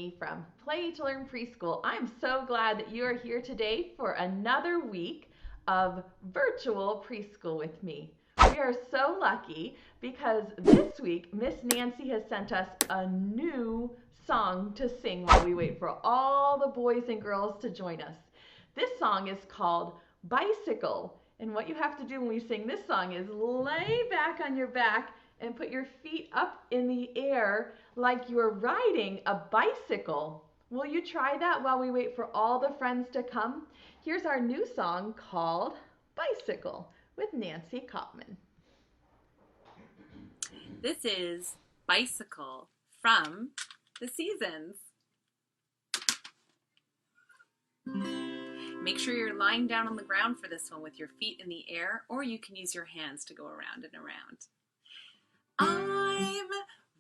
Jamie from Play to Learn Preschool. I'm so glad that you are here today for another week of Virtual Preschool with me. We are so lucky because this week Miss Nancy has sent us a new song to sing while we wait for all the boys and girls to join us. This song is called Bicycle, and what you have to do when we sing this song is lay back on your back and put your feet up in the air like you're riding a bicycle. Will you try that while we wait for all the friends to come? Here's our new song called Bicycle with Nancy Kopman. This is Bicycle from The Seasons. Make sure you're lying down on the ground for this one with your feet in the air, or you can use your hands to go around and around. I'm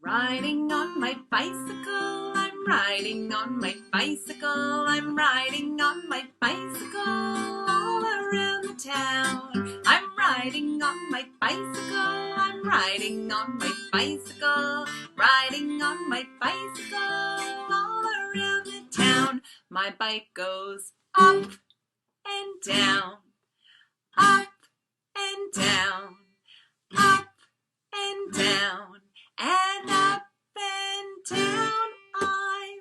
riding on my bicycle, I'm riding on my bicycle, I'm riding on my bicycle all around the town. I'm riding on my bicycle, I'm riding on my bicycle, riding on my bicycle all around the town. My bike goes up and down, up and down, up and down, and up and down. I'm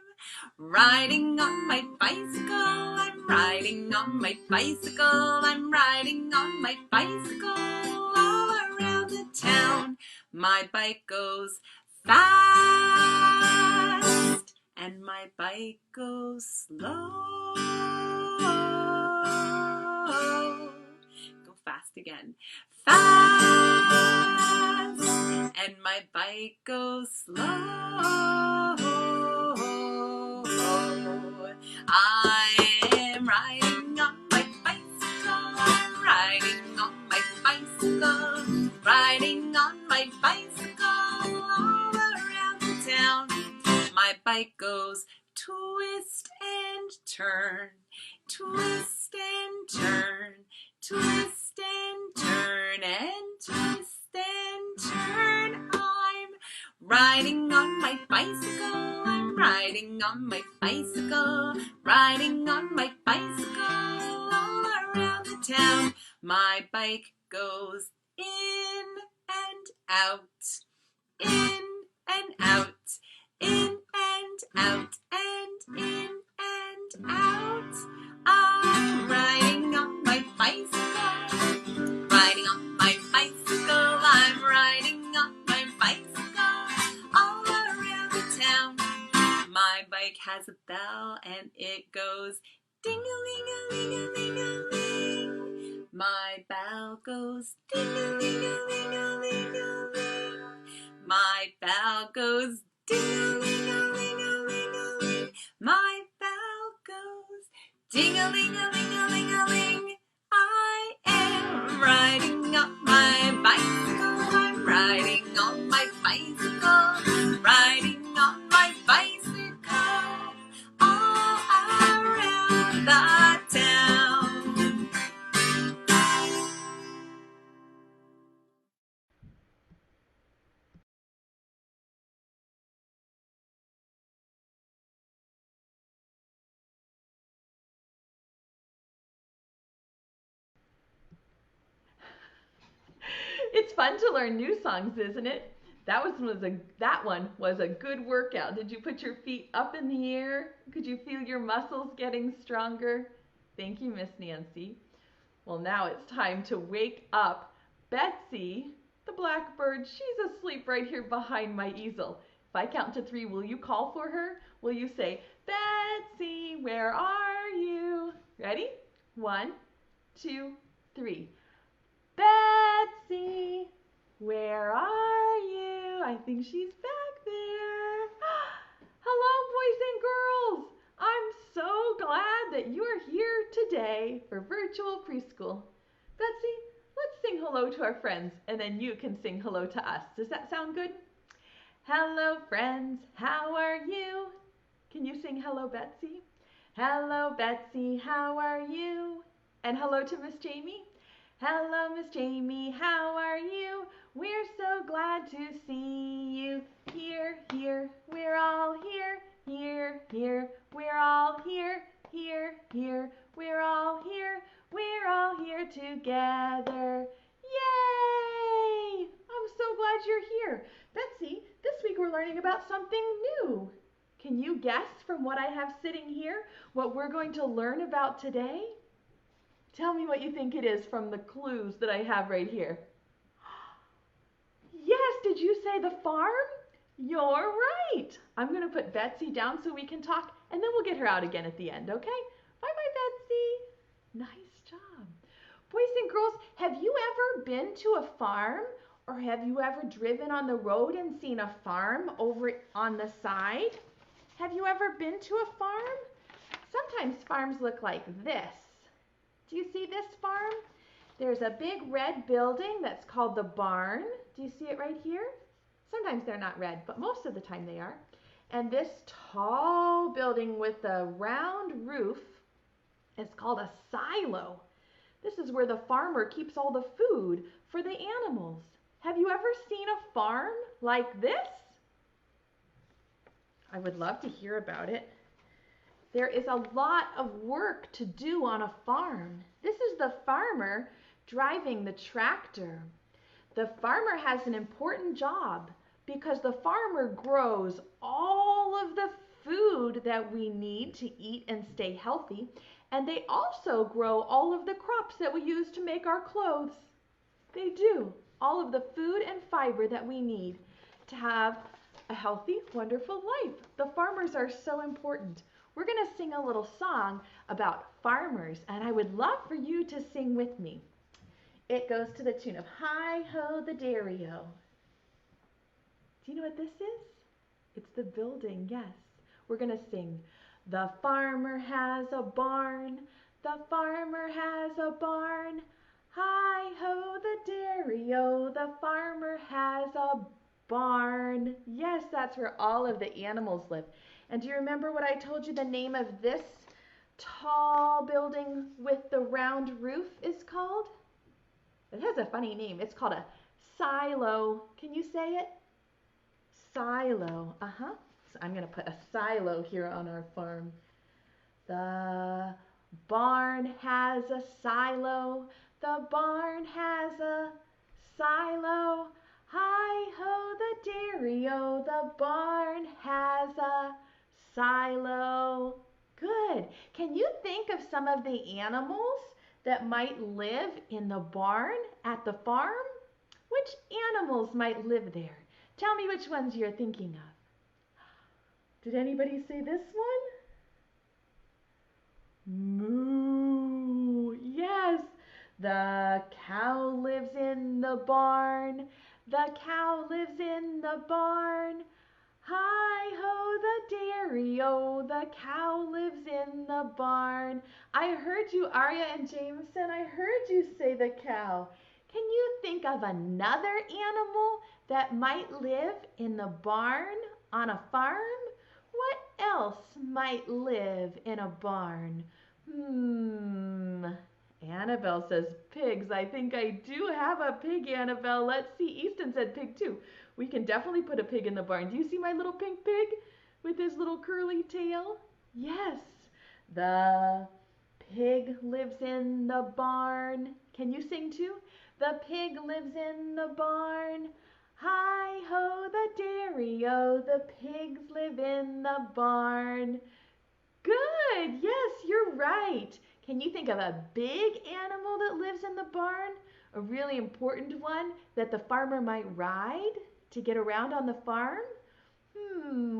riding on my bicycle, I'm riding on my bicycle, I'm riding on my bicycle all around the town. My bike goes fast, and my bike goes slow. Go fast again. Fast, and my bike goes slow. I am riding on my bicycle, I'm riding on my bicycle, riding on my bicycle all around the town. My bike goes twist and turn, twist and turn, twist and turn, and twist and turn. I'm riding on my bicycle, I'm riding on my bicycle, riding on my bicycle all around the town. My bike goes in and out, in and out, in and out, and in and out. I'm riding on my bicycle, riding on my bicycle, I'm riding on my bicycle all around the town. My bike has a bell and it goes ding-a-ling-a-ling-a-ling-a-ling. My bell goes ding-a-ling-a-ling-a-ling-a-ling. My bell goes ding-a-ling-a-ling-a-ling-a-ling. My bell goes ding-a-ling-a-ling-a-ling-a-ling. I am riding on my bicycle, I'm riding on my bicycle, riding on my bicycle all around the town. It's fun to learn new songs, isn't it? That one was a good workout. Did you put your feet up in the air? Could you feel your muscles getting stronger? Thank you, Miss Nancy. Well, now it's time to wake up Betsy, the blackbird. She's asleep right here behind my easel. If I count to 3, will you call for her? Will you say, Betsy, where are you? Ready? 1, 2, 3. Betsy, where are you? I think she's back there. Hello, boys and girls. I'm so glad that you're here today for Virtual Preschool. Betsy, let's sing hello to our friends, and then you can sing hello to us. Does that sound good? Hello, friends. How are you? Can you sing hello, Betsy? Hello, Betsy. How are you? And hello to Miss Jamie. Hello, Miss Jamie, how are you? We're so glad to see you. Here, here, we're all here. Here, here, here. We're all here, here, here. We're all here. We're all here together. Yay! I'm so glad you're here. Betsy, this week we're learning about something new. Can you guess from what I have sitting here what we're going to learn about today? Tell me what you think it is from the clues that I have right here. Yes, did you say the farm? You're right. I'm going to put Betsy down so we can talk, and then we'll get her out again at the end, okay? Bye-bye, Betsy. Nice job. Boys and girls, have you ever been to a farm, or have you ever driven on the road and seen a farm over on the side? Have you ever been to a farm? Sometimes farms look like this. Do you see this farm? There's a big red building that's called the barn. Do you see it right here? Sometimes they're not red, but most of the time they are. And this tall building with a round roof is called a silo. This is where the farmer keeps all the food for the animals. Have you ever seen a farm like this? I would love to hear about it. There is a lot of work to do on a farm. This is the farmer driving the tractor. The farmer has an important job because the farmer grows all of the food that we need to eat and stay healthy, and they also grow all of the crops that we use to make our clothes. They do. All of the food and fiber that we need to have a healthy, wonderful life. The farmers are so important. We're going to sing a little song about farmers, and I would love for you to sing with me. It goes to the tune of Hi-Ho the Dairy-O. Do you know what this is? It's the building, yes. We're going to sing, the farmer has a barn, the farmer has a barn. Hi-ho the dairy-o, the farmer has a barn. Yes, that's where all of the animals live. And do you remember what I told you the name of this tall building with the round roof is called? It has a funny name. It's called a silo. Can you say it? Silo. So I'm going to put a silo here on our farm. The barn has a silo. The barn has a silo. Hi-ho the dairy-o, the barn has a silo. Good. Can you think of some of the animals that might live in the barn at the farm? Which animals might live there? Tell me which ones you're thinking of. Did anybody say this one? Moo. Yes. The cow lives in the barn. The cow lives in the barn. Hi-ho the dairy-o, the cow lives in the barn. I heard you, Arya and Jameson. I heard you say the cow. Can you think of another animal that might live in the barn on a farm? What else might live in a barn? Annabelle says pigs. I think I do have a pig, Annabelle. Let's see. Easton said pig too. We can definitely put a pig in the barn. Do you see my little pink pig with his little curly tail? Yes. The pig lives in the barn. Can you sing too? The pig lives in the barn. Hi-ho the dairy-o, the pigs live in the barn. Good. Yes, you're right. Can you think of a big animal that lives in the barn? A really important one that the farmer might ride to get around on the farm?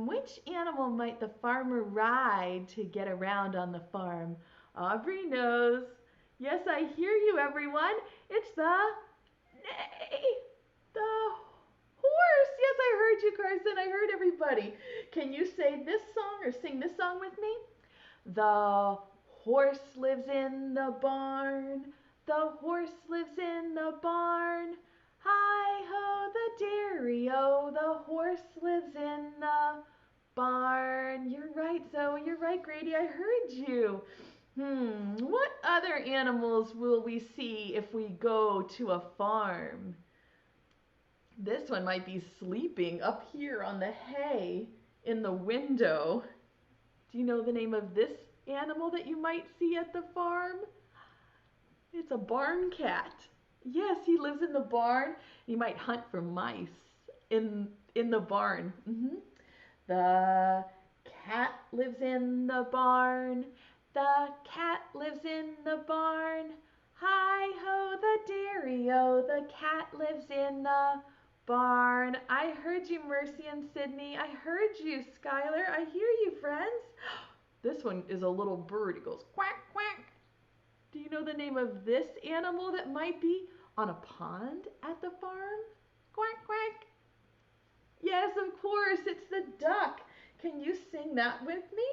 Which animal might the farmer ride to get around on the farm? Aubrey knows. Yes, I hear you, everyone. It's the horse. Yes, I heard you, Carson. I heard everybody. Can you say this song or sing this song with me? The horse lives in the barn. The horse lives in the barn. Hi-ho the dairy-o, the horse lives in the barn. You're right, Zoe. You're right, Grady. I heard you. What other animals will we see if we go to a farm? This one might be sleeping up here on the hay in the window. Do you know the name of this animal that you might see at the farm? It's a barn cat. Yes, he lives in the barn. You might hunt for mice in the barn. The cat lives in the barn. The cat lives in the barn. Hi-ho, the dairy-o, the cat lives in the barn. I heard you, Mercy and Sydney. I heard you, Skylar. I hear you, friends. This one is a little bird. It goes quack, quack. Do you know the name of this animal that might be on a pond at the farm? Quack, quack. Yes, of course, it's the duck. Can you sing that with me?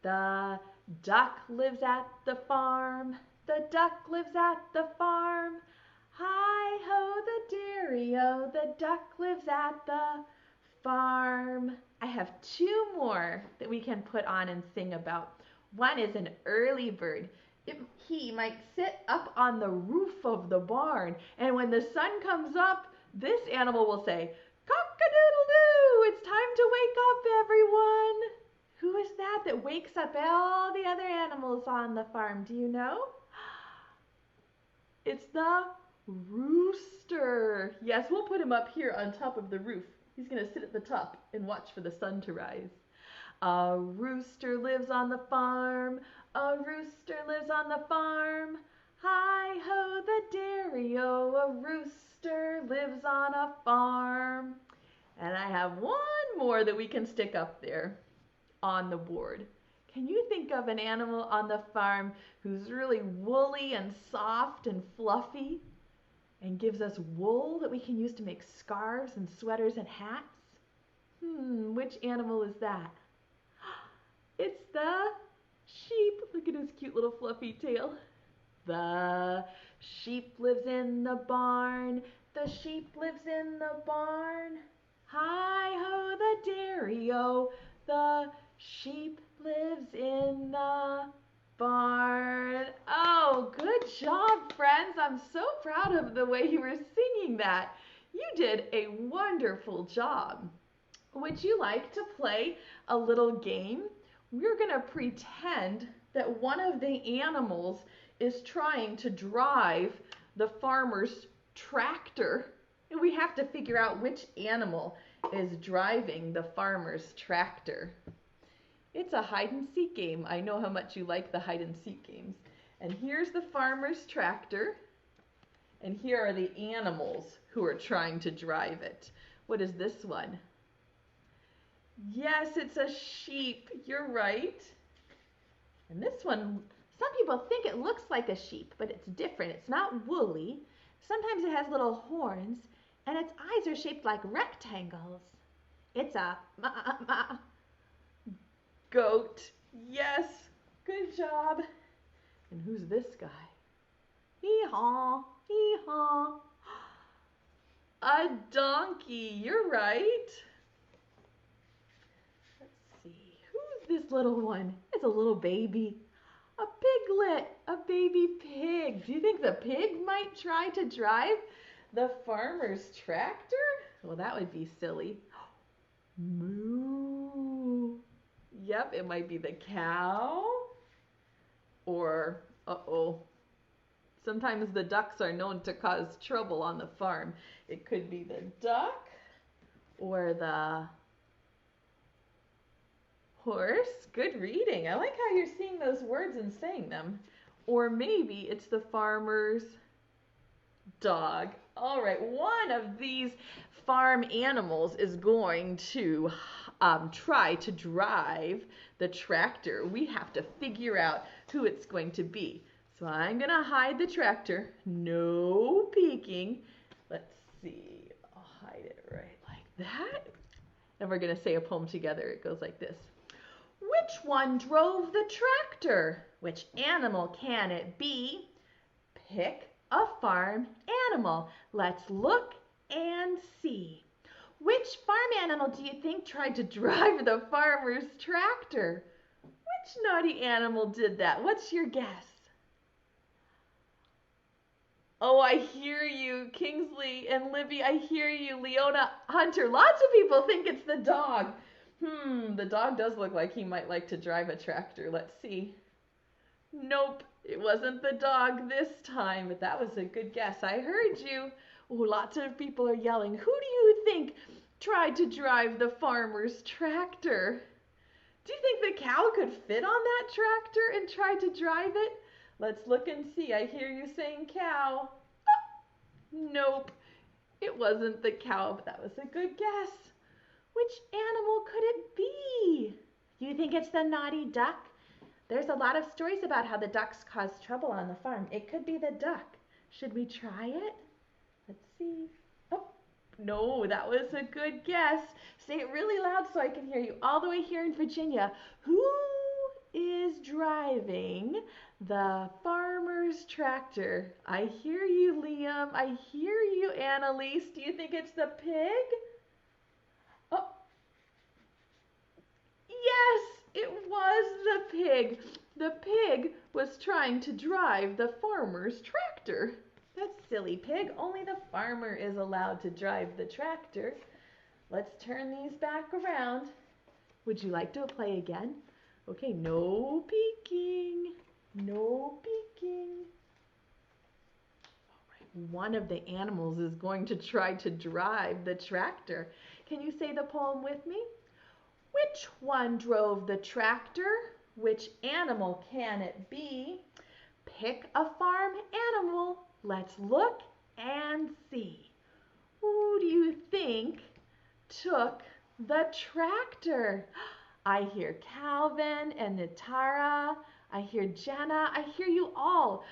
The duck lives at the farm. The duck lives at the farm. Hi-ho, the dairy-o, the duck lives at the farm. I have two more that we can put on and sing about. One is an early bird. He might sit up on the roof of the barn, and when the sun comes up, this animal will say, "Cock-a-doodle-doo, it's time to wake up, everyone." Who is that wakes up all the other animals on the farm? Do you know? It's the rooster. Yes, we'll put him up here on top of the roof. He's going to sit at the top and watch for the sun to rise. A rooster lives on the farm. A rooster lives on the farm. Hi-ho, the dairy-o, a rooster lives on a farm. And I have one more that we can stick up there on the board. Can you think of an animal on the farm who's really woolly and soft and fluffy and gives us wool that we can use to make scarves and sweaters and hats? Which animal is that? It's the sheep. Look at his cute little fluffy tail. The sheep lives in the barn. The sheep lives in the barn. Hi-ho, the dairy-o, the sheep lives in the barn. Oh, good job, friends. I'm so proud of the way you were singing that. You did a wonderful job. Would you like to play a little game? We're going to pretend that one of the animals is trying to drive the farmer's tractor. And we have to figure out which animal is driving the farmer's tractor. It's a hide and seek game. I know how much you like the hide and seek games. And here's the farmer's tractor. And here are the animals who are trying to drive it. What is this one? Yes, it's a sheep. You're right. And this one, some people think it looks like a sheep, but it's different. It's not woolly. Sometimes it has little horns, and its eyes are shaped like rectangles. It's a goat. Yes, good job. And who's this guy? Hee-haw, hee-haw. A donkey. You're right. Who's this little one? It's a little baby. A piglet, a baby pig. Do you think the pig might try to drive the farmer's tractor? Well, that would be silly. Moo. Yep, it might be the cow. Or, sometimes the ducks are known to cause trouble on the farm. It could be the duck or the horse. Good reading. I like how you're seeing those words and saying them. Or maybe it's the farmer's dog. All right, one of these farm animals is going to try to drive the tractor. We have to figure out who it's going to be. So I'm going to hide the tractor. No peeking. Let's see. I'll hide it right like that. And we're going to say a poem together. It goes like this. Which one drove the tractor? Which animal can it be? Pick a farm animal. Let's look and see. Which farm animal do you think tried to drive the farmer's tractor? Which naughty animal did that? What's your guess? Oh, I hear you, Kingsley and Libby. I hear you, Leona Hunter. Lots of people think it's the dog. The dog does look like he might like to drive a tractor. Let's see. Nope, it wasn't the dog this time, but that was a good guess. I heard you. Oh, lots of people are yelling. Who do you think tried to drive the farmer's tractor? Do you think the cow could fit on that tractor and try to drive it? Let's look and see. I hear you saying cow. Nope, it wasn't the cow, but that was a good guess. Which animal could it be? You think it's the naughty duck? There's a lot of stories about how the ducks cause trouble on the farm. It could be the duck. Should we try it? Let's see. Oh, no, that was a good guess. Say it really loud so I can hear you all the way here in Virginia. Who is driving the farmer's tractor? I hear you, Liam. I hear you, Annalise. Do you think it's the pig? Oh, yes, it was the pig. The pig was trying to drive the farmer's tractor. That silly pig. Only the farmer is allowed to drive the tractor. Let's turn these back around. Would you like to play again? Okay, no peeking. No peeking. All right, one of the animals is going to try to drive the tractor. Can you say the poem with me? Which one drove the tractor? Which animal can it be? Pick a farm animal. Let's look and see. Who do you think took the tractor? I hear Calvin and Natara. I hear Jenna. I hear you all.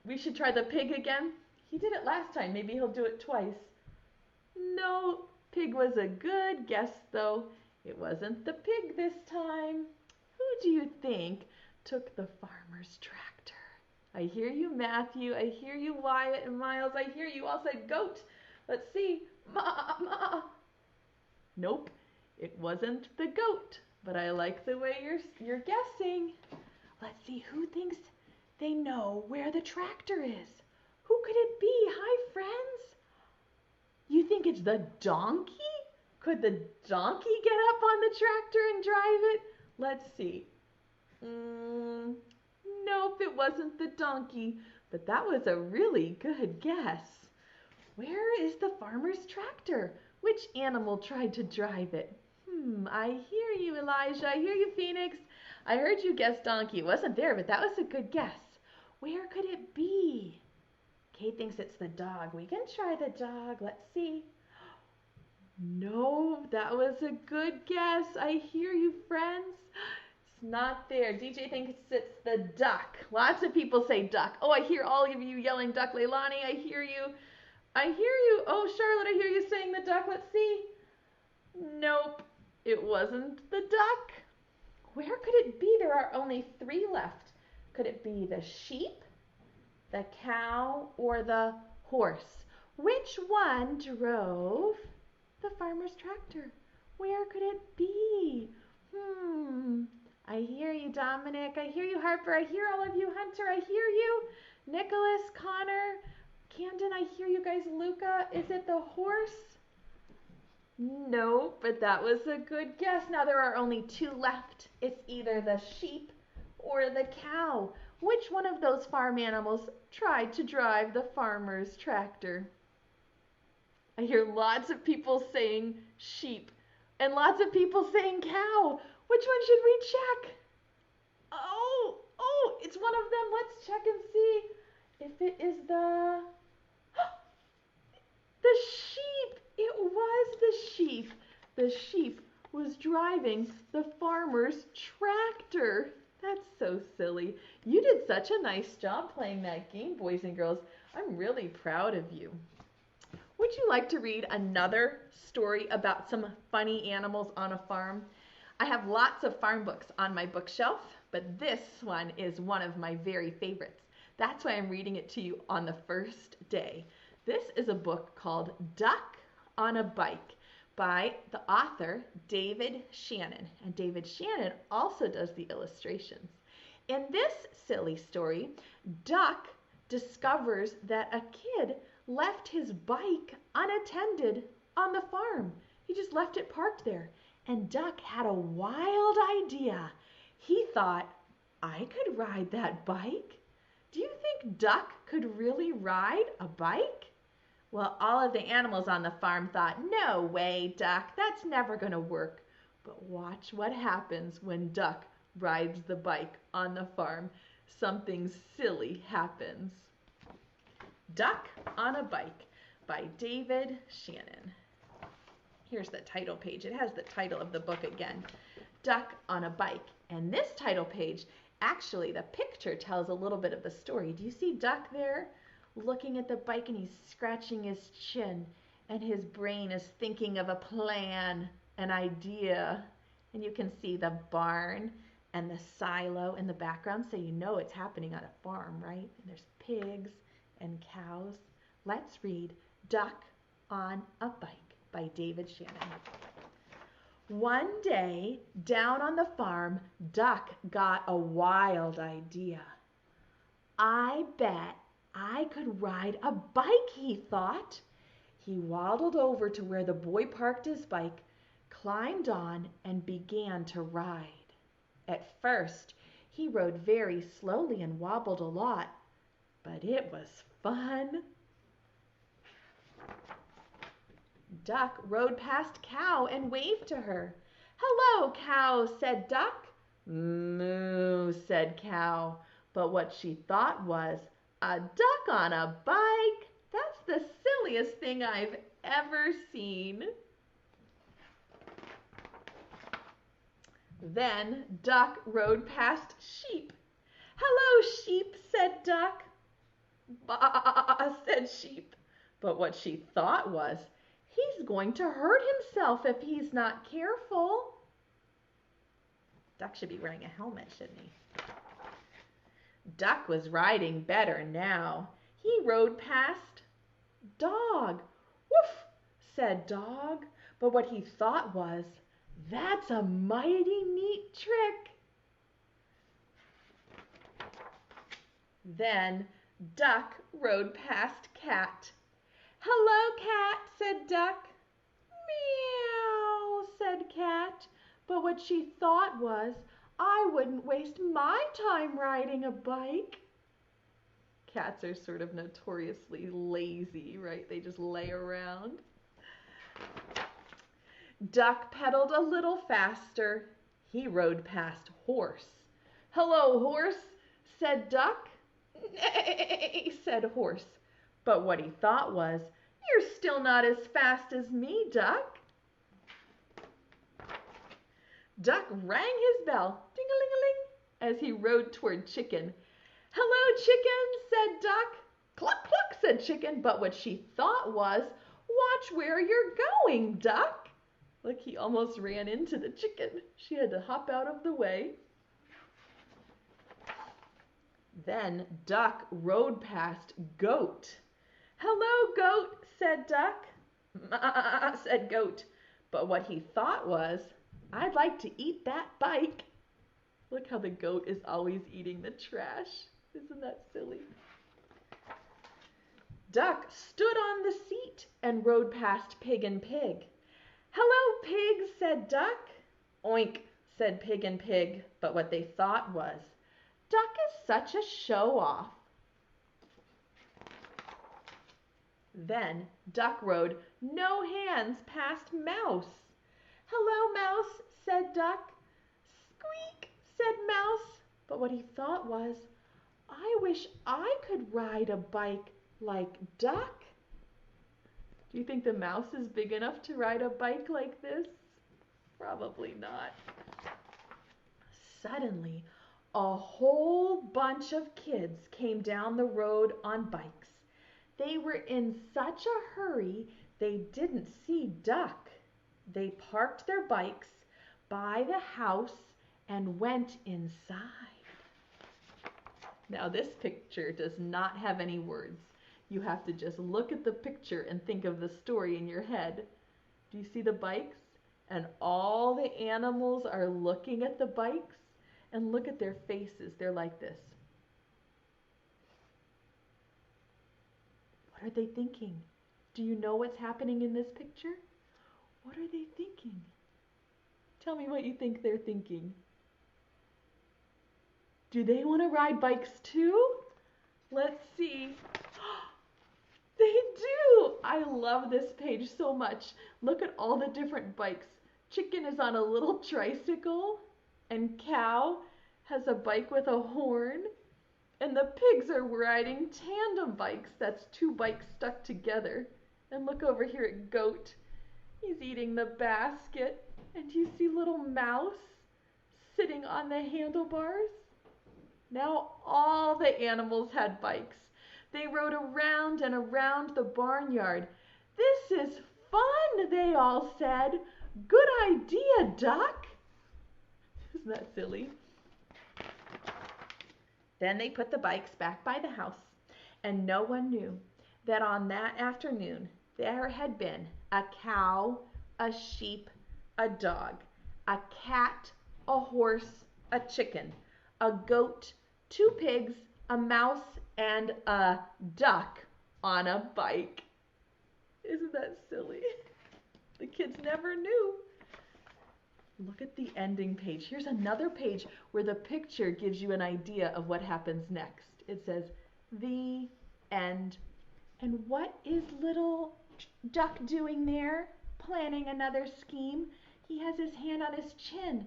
We should try the pig again. He did it last time. Maybe he'll do it twice. No, pig was a good guess though. It wasn't the pig this time. Who do you think took the farmer's tractor? I hear you, Matthew. I hear you, Wyatt and Miles. I hear you all said goat. Let's see. Ma, ma. Nope, it wasn't the goat, but I like the way you're guessing. Let's see who thinks they know where the tractor is. Who could it be? Hi, friends. You think it's the donkey? Could the donkey get up on the tractor and drive it? Let's see. Nope, it wasn't the donkey, but that was a really good guess. Where is the farmer's tractor? Which animal tried to drive it? I hear you, Elijah. I hear you, Phoenix. I heard you guess donkey. It wasn't there, but that was a good guess. Where could it be? Kate thinks it's the dog. We can try the dog. Let's see. No, that was a good guess. I hear you, friends. It's not there. DJ thinks it's the duck. Lots of people say duck. Oh, I hear all of you yelling duck. Leilani, I hear you. I hear you. Oh, Charlotte, I hear you saying the duck. Let's see. Nope, it wasn't the duck. Where could it be? There are only 3 left. Could it be the sheep, the cow, or the horse? Which one drove the farmer's tractor? Where could it be? I hear you, Dominic. I hear you, Harper. I hear all of you, Hunter. I hear you, Nicholas, Connor, Camden. I hear you guys, Luca. Is it the horse? No, but that was a good guess. Now there are only 2 left. It's either the sheep or the cow. Which one of those farm animals tried to drive the farmer's tractor? I hear lots of people saying sheep and lots of people saying cow. Which one should we check? Oh, it's one of them. Let's check and see if it is the sheep. It was the sheep. The sheep was driving the farmer's tractor. That's so silly. You did such a nice job playing that game, boys and girls. I'm really proud of you. Would you like to read another story about some funny animals on a farm? I have lots of farm books on my bookshelf, but this one is one of my very favorites. That's why I'm reading it to you on the first day. This is a book called Duck on a Bike by the author David Shannon. And David Shannon also does the illustrations. In this silly story, Duck discovers that a kid left his bike unattended on the farm. He just left it parked there. And Duck had a wild idea. He thought, I could ride that bike. Do you think Duck could really ride a bike? Well, all of the animals on the farm thought, no way, Duck, that's never going to work. But watch what happens when Duck rides the bike on the farm. Something silly happens. Duck on a Bike by David Shannon. Here's the title page. It has the title of the book again, Duck on a Bike. And this title page, actually the picture tells a little bit of the story. Do you see Duck there looking at the bike, and he's scratching his chin, and his brain is thinking of a plan, an idea. And you can see the barn and the silo in the background, so you know it's happening on a farm, right? And there's pigs and cows. Let's read Duck on a Bike by David Shannon. One day, down on the farm, Duck got a wild idea. I bet I could ride a bike, he thought. He waddled over to where the boy parked his bike, climbed on, and began to ride. At first, he rode very slowly and wobbled a lot, but it was fun. Duck rode past Cow and waved to her. Hello, Cow, said Duck. Moo, said Cow. But what she thought was, a duck on a bike? That's the silliest thing I've ever seen. Then Duck rode past Sheep. Hello, Sheep, said Duck. Bah, said Sheep. But what she thought was, he's going to hurt himself if he's not careful. Duck should be wearing a helmet, shouldn't he? Duck was riding better now. He rode past Dog. Woof, said Dog. But what he thought was, that's a mighty neat trick. Then Duck rode past Cat. Hello, Cat, said Duck. Meow, said Cat. But what she thought was, I wouldn't waste my time riding a bike. Cats are sort of notoriously lazy, right? They just lay around. Duck pedaled a little faster. He rode past Horse. Hello, Horse, said Duck. Nay, said Horse. But what he thought was, you're still not as fast as me, Duck. Duck rang his bell, ding-a-ling-a-ling, as he rode toward Chicken. Hello, Chicken, said Duck. Cluck, cluck, said Chicken. But what she thought was, watch where you're going, Duck. Look, he almost ran into the chicken. She had to hop out of the way. Then Duck rode past Goat. Hello, Goat, said Duck. Ma, said Goat. But what he thought was, I'd like to eat that bike. Look how the goat is always eating the trash. Isn't that silly? Duck stood on the seat and rode past Pig and Pig. Hello, Pig, said Duck. Oink, said Pig and Pig. But what they thought was, Duck is such a show-off. Then Duck rode no hands past Mouse. Hello, Mouse, said Duck. Squeak, said Mouse. But what he thought was, I wish I could ride a bike like Duck. Do you think the mouse is big enough to ride a bike like this? Probably not. Suddenly, a whole bunch of kids came down the road on bikes. They were in such a hurry they didn't see Duck. They parked their bikes by the house and went inside. Now this picture does not have any words. You have to just look at the picture and think of the story in your head. Do you see the bikes? And all the animals are looking at the bikes, and look at their faces. They're like this. What are they thinking? Do you know what's happening in this picture? What are they thinking? Tell me what you think they're thinking. Do they want to ride bikes too? Let's see. They do! I love this page so much. Look at all the different bikes. Chicken is on a little tricycle, and Cow has a bike with a horn, and the pigs are riding tandem bikes. That's two bikes stuck together. And look over here at Goat. He's eating the basket. And do you see little Mouse sitting on the handlebars? Now all the animals had bikes. They rode around and around the barnyard. This is fun, they all said. Good idea, Duck. Isn't that silly? Then they put the bikes back by the house, and no one knew that on that afternoon there had been a cow, a sheep, a dog, a cat, a horse, a chicken, a goat, two pigs, a mouse, and a duck on a bike. Isn't that silly? The kids never knew. Look at the ending page. Here's another page where the picture gives you an idea of what happens next. It says, the end. And what is little Duck doing there? Planning another scheme. He has his hand on his chin,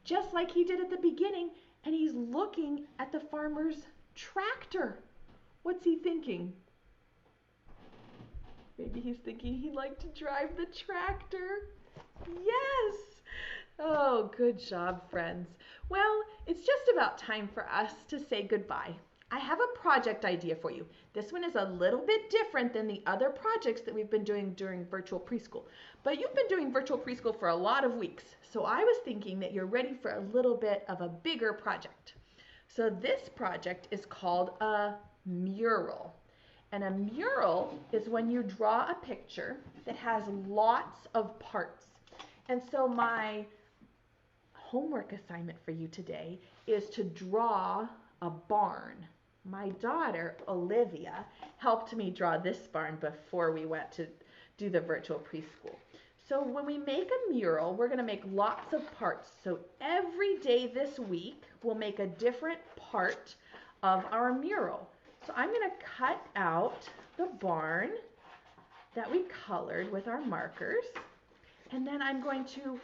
just like he did at the beginning, and he's looking at the farmer's tractor. What's he thinking? Maybe he's thinking he'd like to drive the tractor. Yes! Oh, good job, friends. Well, it's just about time for us to say goodbye. I have a project idea for you. This one is a little bit different than the other projects that we've been doing during Virtual Preschool. But you've been doing Virtual Preschool for a lot of weeks, so I was thinking that you're ready for a little bit of a bigger project. So this project is called a mural. And a mural is when you draw a picture that has lots of parts. And so my homework assignment for you today is to draw a barn. My daughter, Olivia, helped me draw this barn before we went to do the Virtual Preschool. So when we make a mural, we're going to make lots of parts. So every day this week, we'll make a different part of our mural. So I'm going to cut out the barn that we colored with our markers, and then I'm going to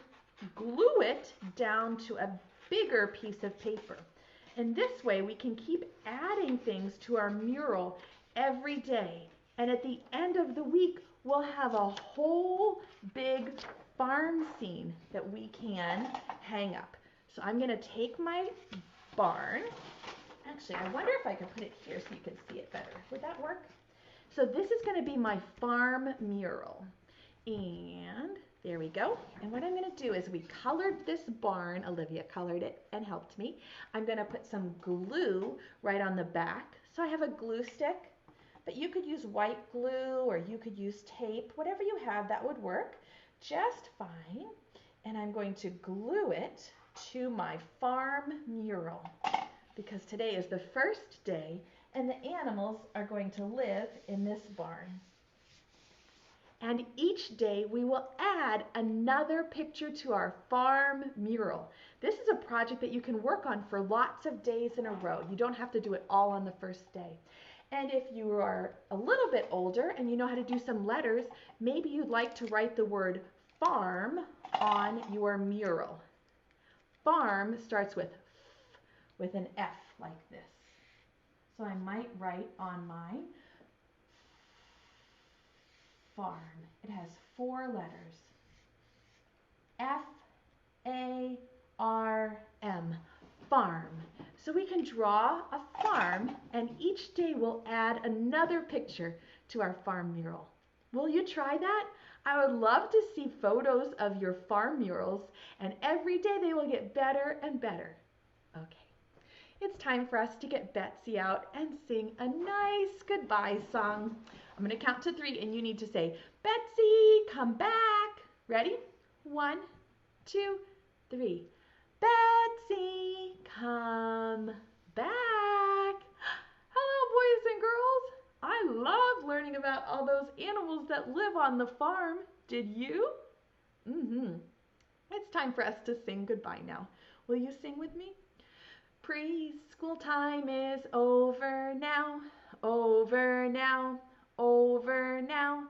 glue it down to a bigger piece of paper. And this way we can keep adding things to our mural every day. And at the end of the week, we'll have a whole big farm scene that we can hang up. So I'm going to take my barn. Actually, I wonder if I can put it here so you can see it better. Would that work? So this is going to be my farm mural. And there we go. And what I'm going to do is we colored this barn. Olivia colored it and helped me. I'm going to put some glue right on the back. So I have a glue stick, but you could use white glue or you could use tape. Whatever you have, that would work just fine. And I'm going to glue it to my farm mural, because today is the first day and the animals are going to live in this barn. And each day we will add another picture to our farm mural. This is a project that you can work on for lots of days in a row. You don't have to do it all on the first day. And if you are a little bit older and you know how to do some letters, maybe you'd like to write the word farm on your mural. Farm starts with F, with an F like this. So I might write on mine farm. It has 4 letters. F-A-R-M. Farm. So we can draw a farm, and each day we'll add another picture to our farm mural. Will you try that? I would love to see photos of your farm murals, and every day they will get better and better. Okay. It's time for us to get Betsy out and sing a nice goodbye song. I'm going to count to 3 and you need to say, Betsy, come back. Ready? 1, 2, 3. Betsy, come back. Hello, boys and girls. I love learning about all those animals that live on the farm. Did you? It's time for us to sing goodbye now. Will you sing with me? Preschool time is over now, over now, over now.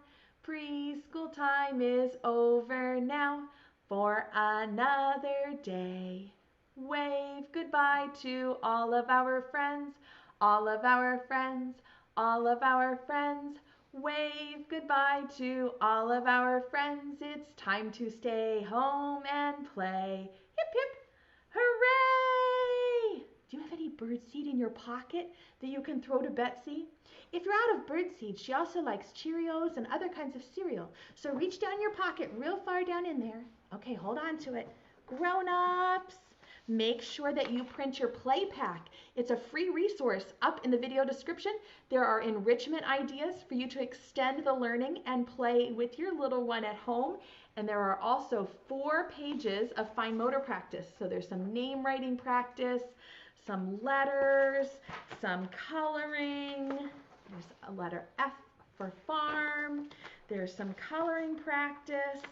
Preschool time is over now for another day. Wave goodbye to all of our friends, all of our friends, all of our friends. Wave goodbye to all of our friends. It's time to stay home and play. Hip hip, hooray! Do you have any birdseed in your pocket that you can throw to Betsy? If you're out of birdseed, she also likes Cheerios and other kinds of cereal. So reach down your pocket real far down in there. Okay, hold on to it. Grown-ups, make sure that you print your play pack. It's a free resource up in the video description. There are enrichment ideas for you to extend the learning and play with your little one at home. And there are also 4 pages of fine motor practice. So there's some name writing practice, some letters, some coloring. There's a letter F for farm. There's some coloring practice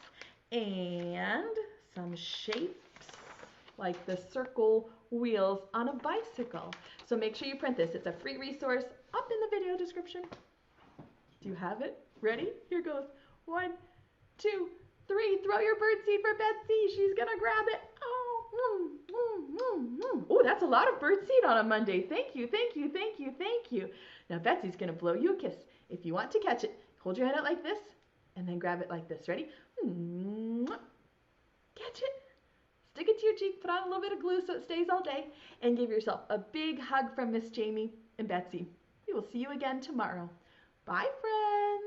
and some shapes like the circle wheels on a bicycle. So make sure you print this. It's a free resource up in the video description. Do you have it? Ready? Here goes. 1, 2, 3. Throw your birdseed for Betsy. She's gonna grab it. Oh, that's a lot of birdseed on a Monday. Thank you, thank you, thank you, thank you. Now Betsy's gonna blow you a kiss. If you want to catch it, hold your hand out like this and then grab it like this. Ready? Catch it. Stick it to your cheek, put on a little bit of glue so it stays all day, and give yourself a big hug from Miss Jamie and Betsy. We will see you again tomorrow. Bye, friends.